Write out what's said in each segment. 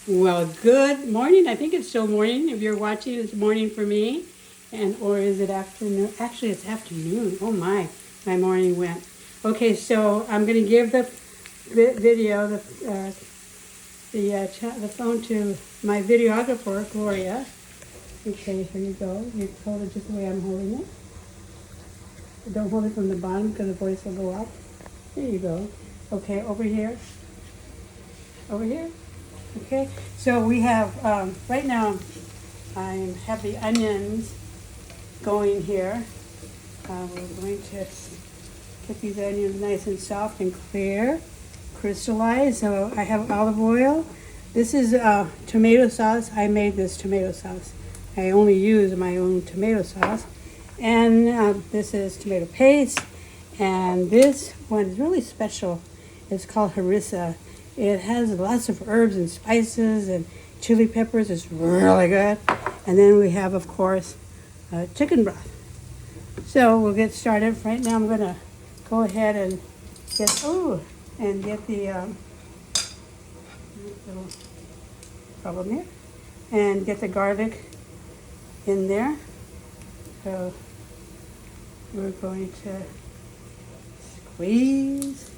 Well, good morning. I think it's still morning. If you're watching, it's morning for me. And or is it afternoon? Actually, it's afternoon. Oh my morning went. Okay, so I'm going to give the video, the phone to my videographer, Gloria. Okay, here you go. You hold it just the way I'm holding it. Don't hold it from the bottom because the voice will go up. There you go. Okay, over here. Over here. Okay, so we have, right now, I have the onions going here. We're going to get these onions nice and soft and clear, crystallized. So I have olive oil. This is tomato sauce. I made this tomato sauce. I only use my own tomato sauce. And this is tomato paste. And this one is really special. It's called harissa. It has lots of herbs and spices and chili peppers. It's really good. And then we have, of course, chicken broth. So we'll get started. Right now I'm going to go ahead and get the little problem here. And get the garlic in there. So we're going to squeeze.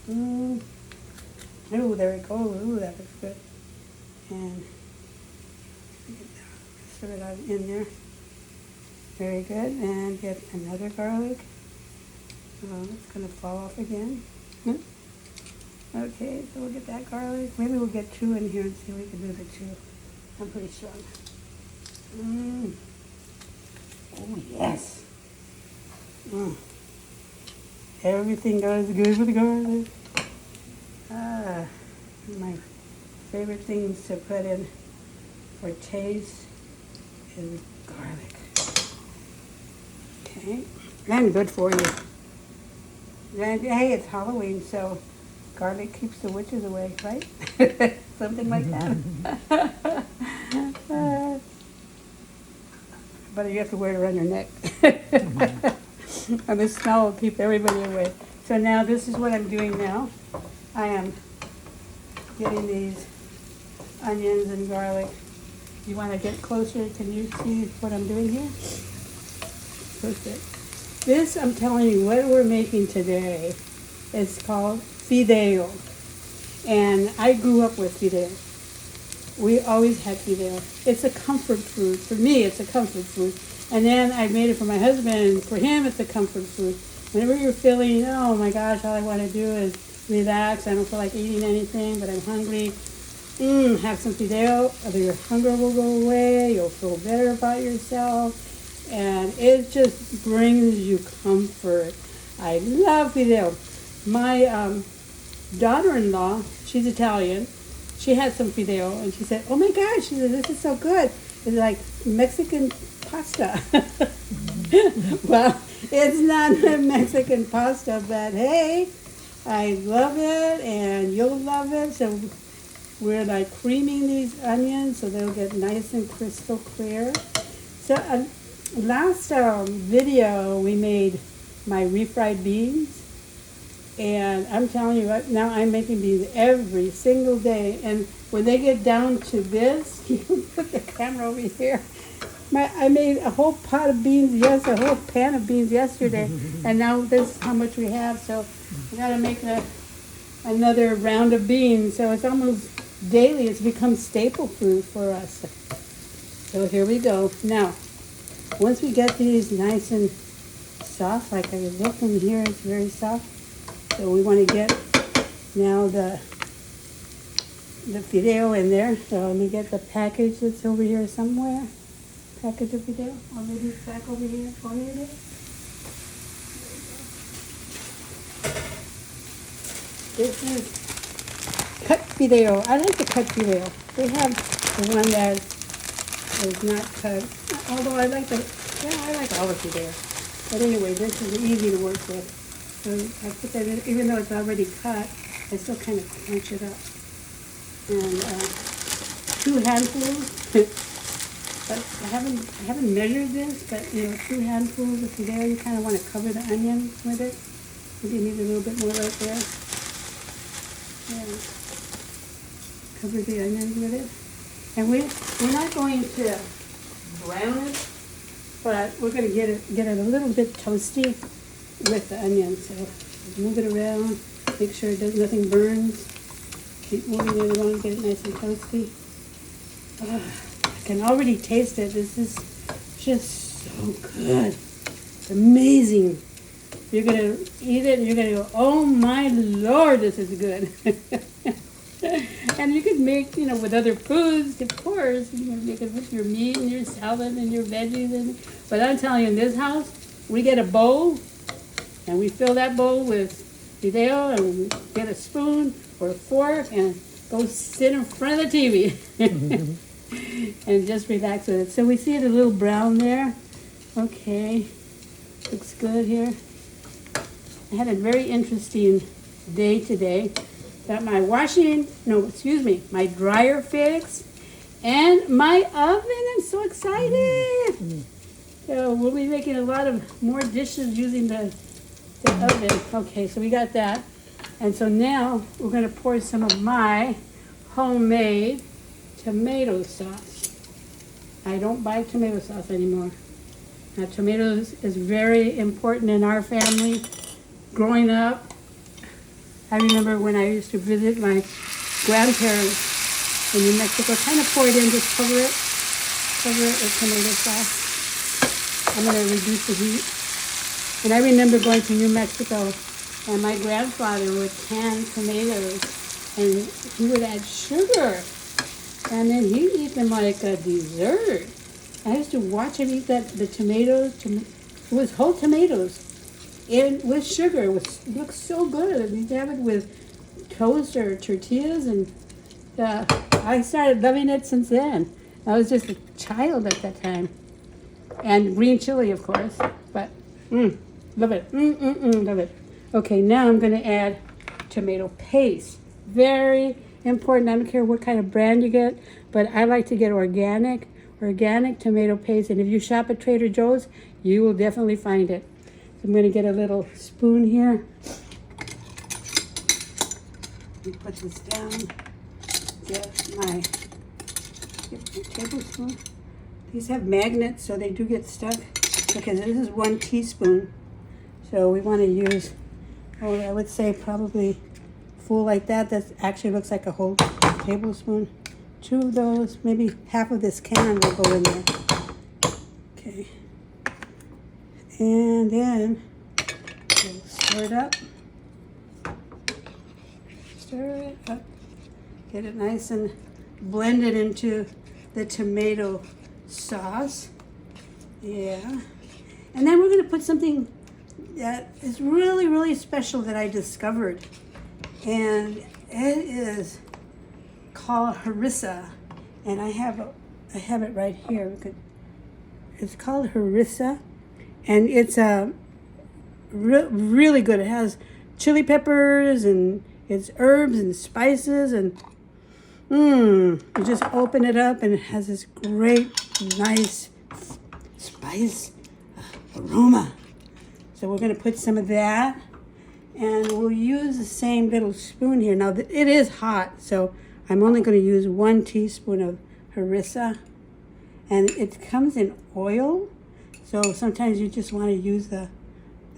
Oh, there we go. Ooh, that looks good. And sort it out in there. Very good. And get another garlic. Oh, it's going to fall off again. Okay, so we'll get that garlic. Maybe we'll get two in here and see if we can do the two. I'm pretty strong. Oh, yes. Everything goes good with garlic. My favorite things to put in for taste is garlic. Okay, and good for you. And hey, it's Halloween, so garlic keeps the witches away, right? Something like that. But you have to wear it around your neck. And the smell will keep everybody away. So now this is what I'm doing now. I am getting these onions and garlic. You want to get closer? Can you see what I'm doing here? Perfect. This, I'm telling you, what we're making today is called Fideo. And I grew up with Fideo. We always had Fideo. It's a comfort food. For me, it's a comfort food. And then I made it for my husband, and for him, it's a comfort food. Whenever you're feeling, oh my gosh, all I want to do is relax. I don't feel like eating anything, but I'm hungry. Have some Fideo. Your hunger will go away. You'll feel better about yourself. And it just brings you comfort. I love Fideo. My daughter-in-law, she's Italian. She had some Fideo, and she said, oh my gosh, she said, this is so good. It's like Mexican pasta. Well, it's not Mexican pasta, but hey, I love it, and you'll love it. So we're like creaming these onions so they'll get nice and crystal clear. So last video, we made my refried beans. And I'm telling you right now, I'm making these every single day. And when they get down to this, you put the camera over here. I made a whole pot of beans, a whole pan of beans yesterday. And now this is how much we have. So we got to make another round of beans. So it's almost daily. It's become staple food for us. So here we go. Now, once we get these nice and soft, like I look in here, it's very soft. So we want to get now the Fideo in there. So let me get the package that's over here somewhere. Package of Fideo. Or maybe it's back over here. Oh, here it is. This is cut Fideo. I like the cut Fideo. They have the one that is not cut. Although I like I like all of Fideo. But anyway, this is easy to work with. So I put that in, even though it's already cut, I still kind of crunch it up. And 2 handfuls, but I haven't measured this, but 2 handfuls of Fideo, you kind of want to cover the onion with it. Maybe you need a little bit more right there. Yeah. Cover the onions with it. And we're not going to brown it, but we're going to get it a little bit toasty with the onions. So move it around, make sure nothing burns. Keep moving it around, get it nice and toasty. I can already taste it. This is just so good. It's amazing. You're going to eat it and you're going to go, oh my Lord, this is good. And you can make, with other foods, of course. You can make it with your meat and your salad and your veggies. But I'm telling you, in this house, we get a bowl, and we fill that bowl with fideo, and we get a spoon or a fork, and go sit in front of the TV. And just relax with it. So we see it a little brown there. Okay, looks good here. I had a very interesting day today. Got my my dryer fixed and my oven. I'm so excited. So we'll be making a lot of more dishes using the oven. Okay, so we got that. And so now we're going to pour some of my homemade tomato sauce. I don't buy tomato sauce anymore. Now, tomatoes is very important in our family. Growing up, I remember when I used to visit my grandparents in New Mexico, kind of pour it in, just cover it with tomato sauce. I'm going to reduce the heat. And I remember going to New Mexico, and my grandfather would can tomatoes, and he would add sugar, and then he'd eat them like a dessert. I used to watch him eat the tomatoes. It was whole tomatoes. And with sugar, it looked so good. We'd have it with toast or tortillas, and I started loving it since then. I was just a child at that time. And green chili, of course, but love it, love it. Okay, now I'm gonna add tomato paste. Very important. I don't care what kind of brand you get, but I like to get organic tomato paste. And if you shop at Trader Joe's, you will definitely find it. I'm going to get a little spoon here. Let me put this down. Get my tablespoon. These have magnets, so they do get stuck. Because this is 1 teaspoon. So we want to use, I would say probably full like that. That actually looks like a whole tablespoon. 2 of those, maybe half of this can will go in there. Okay. And then we'll stir it up. Stir it up. Get it nice and blend it into the tomato sauce. Yeah. And then we're going to put something that is really, really special that I discovered. And it is called harissa. And I have it right here. It's called harissa. And it's really good. It has chili peppers and it's herbs and spices, and you just open it up and it has this great, nice spice aroma. So we're going to put some of that, and we'll use the same little spoon here. Now it is hot, so I'm only going to use 1 teaspoon of harissa, and it comes in oil. So sometimes you just want to use the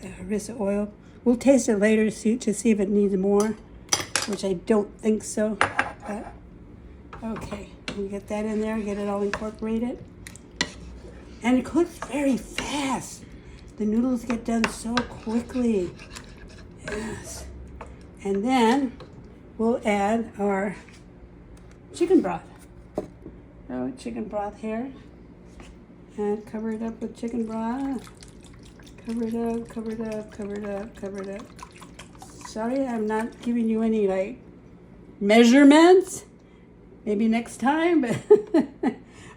harissa oil. We'll taste it later to see if it needs more, which I don't think so. But okay, we get that in there, get it all incorporated. And it cooks very fast. The noodles get done so quickly. Yes. And then we'll add our chicken broth. So chicken broth here. And cover it up with chicken broth. Cover it up, cover it up, cover it up, cover it up. Sorry, I'm not giving you any measurements. Maybe next time,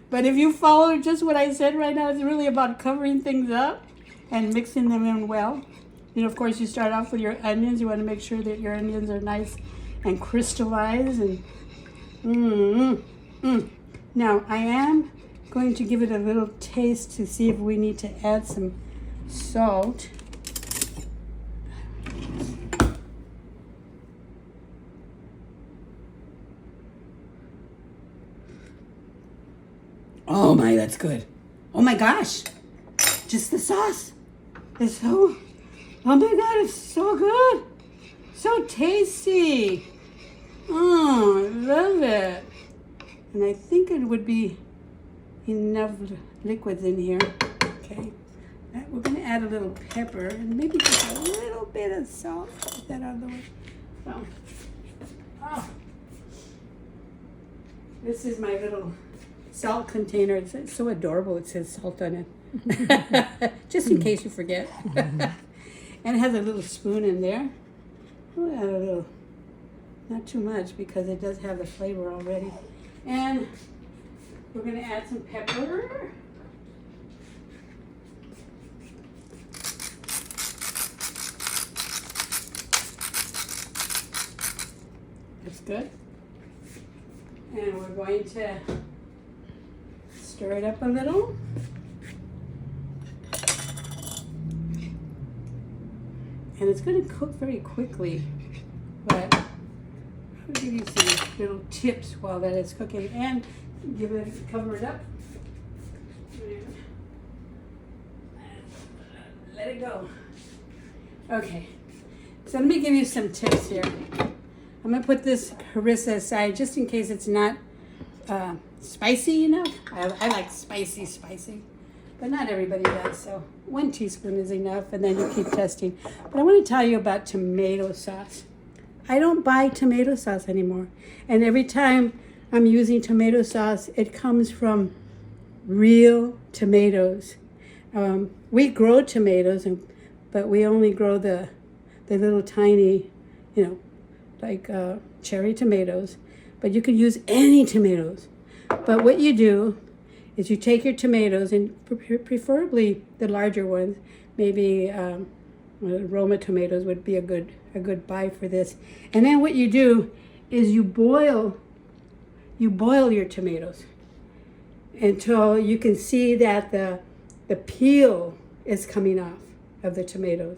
but if you follow just what I said right now, it's really about covering things up and mixing them in well. Of course, you start off with your onions. You want to make sure that your onions are nice and crystallized. And Now, I am going to give it a little taste to see if we need to add some salt. Oh my, that's good. Oh my gosh. Just the sauce. It's so, oh my God, it's so good. So tasty. Oh, I love it. And I think it would be enough liquids in here. Okay. We're going to add a little pepper and maybe just a little bit of salt. Get that out of the way. So, oh. This is my little salt container. It's so adorable. It says salt on it. Just in case you forget. And it has a little spoon in there. We'll add a little, not too much because it does have the flavor already. And we're going to add some pepper. That's good. And we're going to stir it up a little. And it's going to cook very quickly, but I'll give you some little tips while that is cooking, and cover it up. And let it go. Okay, so let me give you some tips here. I'm going to put this harissa aside just in case it's not spicy enough. I like spicy, but not everybody does. So 1 teaspoon is enough, and then you keep testing. But I want to tell you about tomato sauce. I don't buy tomato sauce anymore. And every time I'm using tomato sauce, it comes from real tomatoes. We grow tomatoes, but we only grow the little tiny, like cherry tomatoes, but you can use any tomatoes. But what you do is you take your tomatoes, and preferably the larger ones, maybe Roma tomatoes would be a good buy for this. And then what you do is you boil your tomatoes until you can see that the peel is coming off of the tomatoes.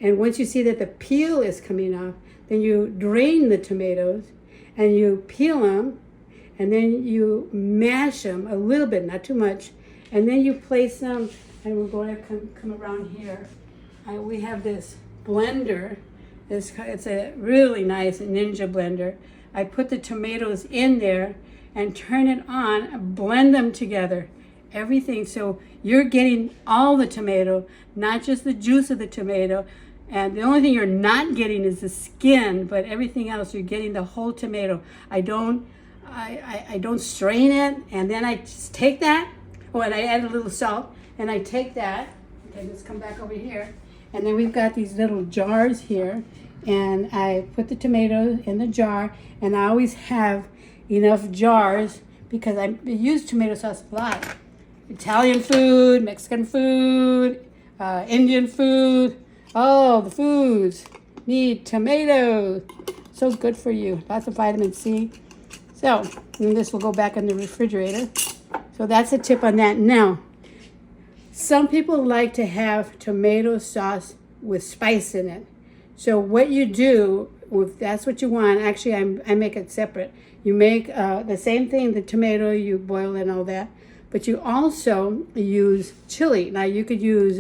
And once you see that the peel is coming off, then you drain the tomatoes and you peel them, and then you mash them a little bit, not too much, and then you place them, and we're going to come around here. We have this blender. It's a really nice Ninja blender. I put the tomatoes in there and turn it on, blend them together, everything. So you're getting all the tomato, not just the juice of the tomato. And the only thing you're not getting is the skin, but everything else you're getting the whole tomato. I don't strain it, and then I just take that. Oh, and I add a little salt, and I take that. Okay, let's come back over here. And then we've got these little jars here, and I put the tomatoes in the jar, and I always have enough jars because I use tomato sauce a lot. Italian food, Mexican food, Indian food. Oh, the foods need tomatoes. So good for you. Lots of vitamin C. So, and this will go back in the refrigerator. So that's a tip on that. Now, some people like to have tomato sauce with spice in it. So what you do, if that's what you want, actually I make it separate. You make the same thing, the tomato, you boil it and all that. But you also use chili. Now you could use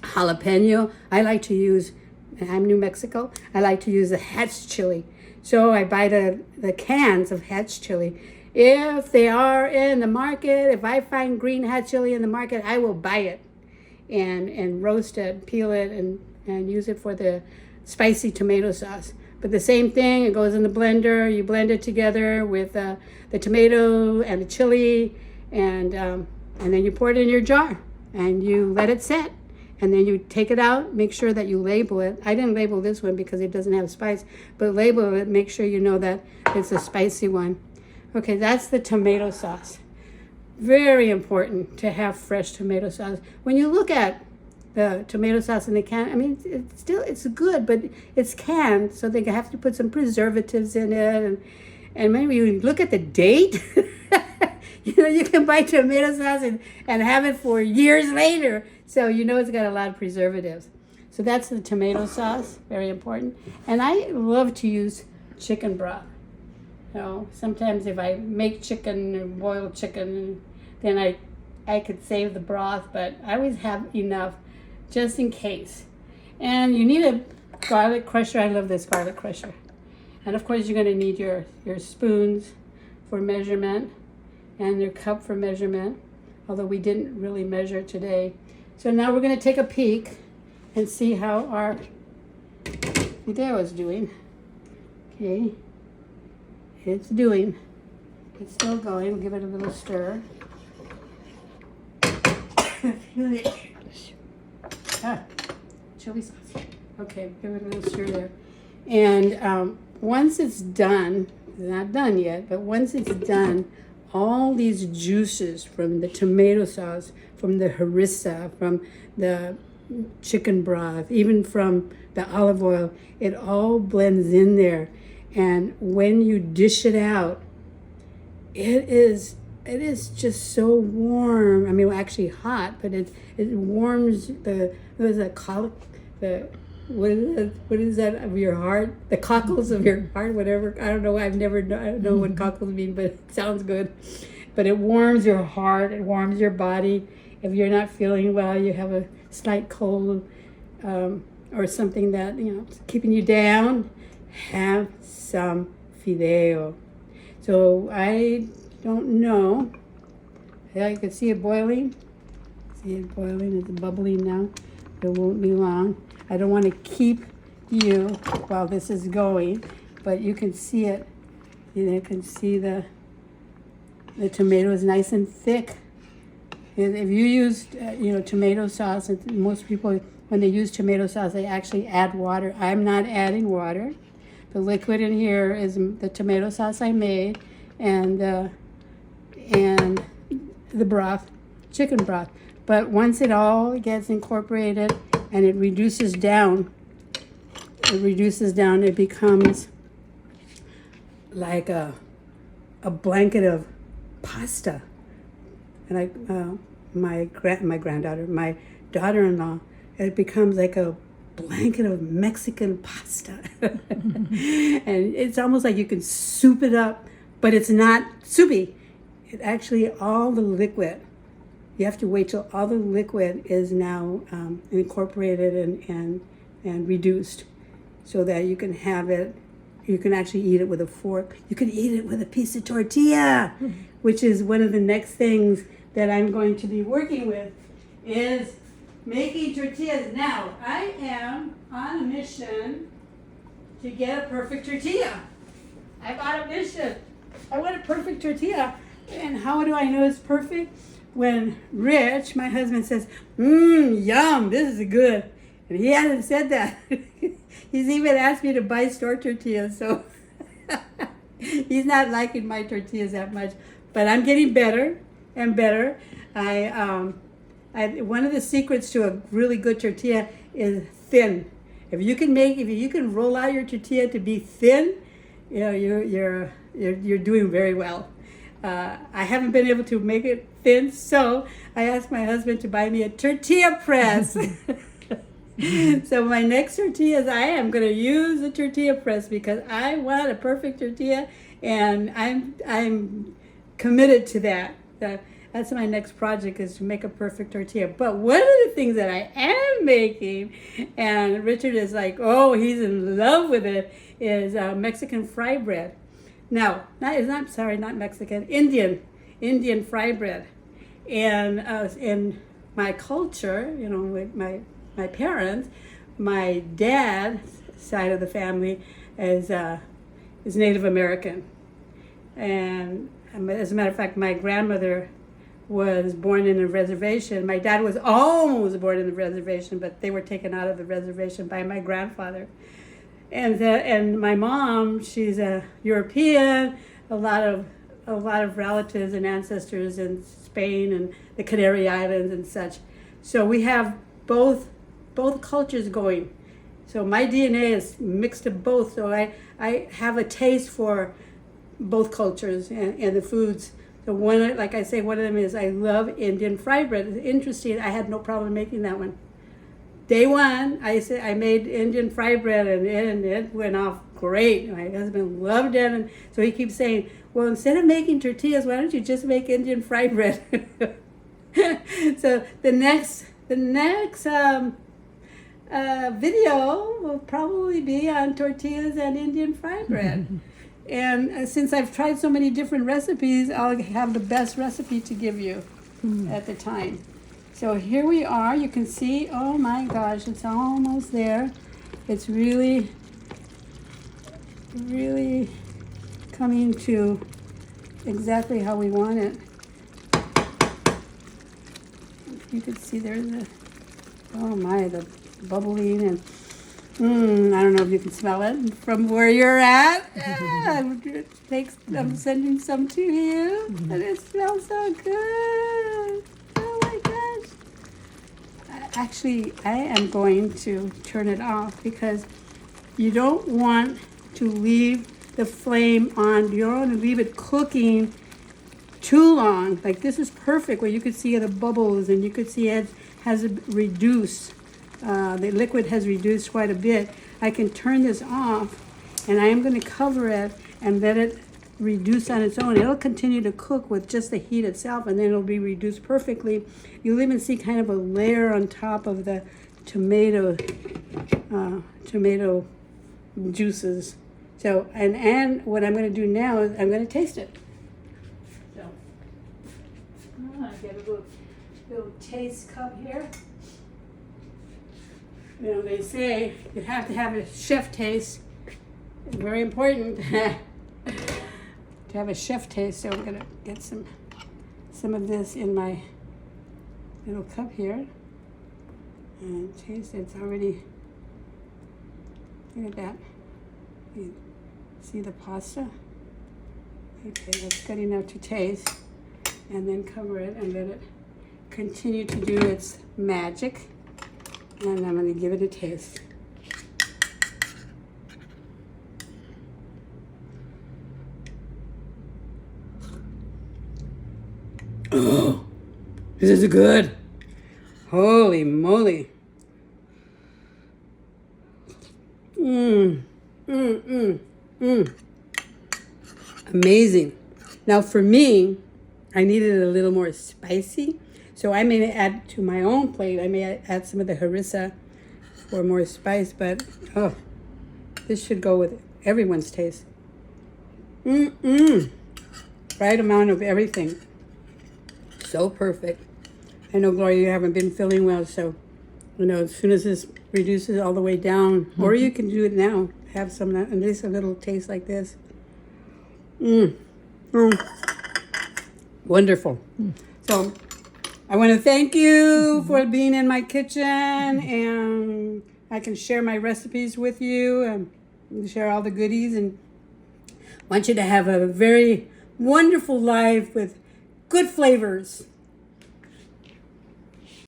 jalapeno. I like to use, I'm New Mexico, I like to use the Hatch chili. So I buy the cans of Hatch chili. If they are in the market, if I find green Hatch chili in the market, I will buy it and roast it, peel it, and use it for the spicy tomato sauce. But the same thing, it goes in the blender. You blend it together with the tomato and the chili, and then you pour it in your jar and you let it set. And then you take it out, make sure that you label it. I didn't label this one because it doesn't have spice, but label it, make sure you know that it's a spicy one. Okay, that's the tomato sauce. Very important to have fresh tomato sauce. When you look at the tomato sauce in the can, I mean, it's good, but it's canned, so they have to put some preservatives in it. And maybe you look at the date. You can buy tomato sauce and have it for years later. So it's got a lot of preservatives. So that's the tomato sauce, very important. And I love to use chicken broth. Sometimes if I make chicken or boiled chicken, then I could save the broth, but I always have enough just in case. And you need a garlic crusher. I love this garlic crusher. And of course, you're going to need your spoons for measurement and your cup for measurement, although we didn't really measure today. So now we're going to take a peek and see how our Fideo is doing. Okay, it's still going. We'll give it a little stir. Chili sauce. Okay, give it a little stir there. And once it's done, it's not done yet, but once it's done, all these juices from the tomato sauce, from the harissa, from the chicken broth, even from the olive oil, it all blends in there. And when you dish it out, it is just so warm. I mean, well, actually hot, but it warms what is that of your heart? The cockles of your heart, whatever. I don't know. I don't know what cockles mean, but it sounds good. But it warms your heart. It warms your body. If you're not feeling well, you have a slight cold or something that is keeping you down, have some Fideo. So I don't know. Yeah, you can see it boiling. See it boiling. It's bubbling now. It won't be long. I don't want to keep you while this is going, but you can see it. You can see the tomato is nice and thick. If you use tomato sauce, most people when they use tomato sauce they actually add water. I'm not adding water. The liquid in here is the tomato sauce I made and the broth, chicken broth. But once it all gets incorporated and it reduces down, it becomes like a blanket of pasta. And my daughter-in-law, it becomes like a blanket of Mexican pasta. And it's almost like you can soup it up, but it's not soupy. It actually, all the liquid, you have to wait till all the liquid is now incorporated and reduced so that you can have it, you can actually eat it with a fork. You can eat it with a piece of tortilla, which is one of the next things that I'm going to be working with is making tortillas. Now, I am on a mission to get a perfect tortilla. I'm on a mission. I want a perfect tortilla. And how do I know it's perfect? When Rich, my husband, says, yum, this is good. And he hasn't said that. He's even asked me to buy store tortillas, so he's not liking my tortillas that much. But I'm getting better and better. One of the secrets to a really good tortilla is thin. If you can roll out your tortilla to be thin, you're doing very well. I haven't been able to make it thin, so I asked my husband to buy me a tortilla press. So my next tortillas, I am going to use a tortilla press because I want a perfect tortilla, and I'm committed to that. That's my next project, is to make a perfect tortilla. But one of the things that I am making, and Richard is like, oh, he's in love with it, is Mexican fry bread. Now, not Mexican, Indian fry bread. And in my culture, with my parents, my dad's side of the family is Native American. And as a matter of fact, my grandmother was born in a reservation. My dad was almost born in the reservation, but they were taken out of the reservation by my grandfather. And my mom, she's a European, a lot of relatives and ancestors in Spain and the Canary Islands and such. So we have both cultures going. So my DNA is mixed of both. So I have a taste for both cultures and the foods. So one of them is I love Indian fried bread. It's interesting. I had no problem making that one. Day one, I made Indian fried bread and it went off great. My husband loved it, and so he keeps saying, well, instead of making tortillas, why don't you just make Indian fried bread? So the next video will probably be on tortillas and Indian fried bread. And since I've tried so many different recipes, I'll have the best recipe to give you at the time. So here we are. You can see, oh my gosh, it's almost there. It's really, really coming to exactly how we want it. You can see there's the, oh my, the bubbling, and I don't know if you can smell it from where you're at. I'm sending some to you, and it smells so good. Oh my gosh. Actually, I am going to turn it off because you don't want to leave the flame on. You don't want to leave it cooking too long. Like this is perfect where you could see the bubbles and you could see it has reduced. The liquid has reduced quite a bit. I can turn this off and I am going to cover it and let it reduce on its own. It'll continue to cook with just the heat itself, and then it'll be reduced perfectly. You'll even see kind of a layer on top of the tomato juices. So, and what I'm going to do now is I'm going to taste it. So, get a little taste cup here. You know, they say you have to have a chef taste. It's very important to have a chef taste. So I'm going to get some of this in my little cup here. And taste it. It's already, look at that. You see the pasta? Okay, that's good enough to taste. And then cover it and let it continue to do its magic. And I'm going to give it a taste. Oh, this is good. Holy moly. Amazing. Now for me, I needed it a little more spicy. So I may add to my own plate, I may add some of the harissa for more spice, but oh, this should go with everyone's taste. Right amount of everything. So perfect. I know, Gloria, you haven't been feeling well, so you know, as soon as this reduces all the way down, or you can do it now, have some, at least a little taste like this. Wonderful. So I want to thank you for being in my kitchen, and I can share my recipes with you and share all the goodies, and want you to have a very wonderful life with good flavors.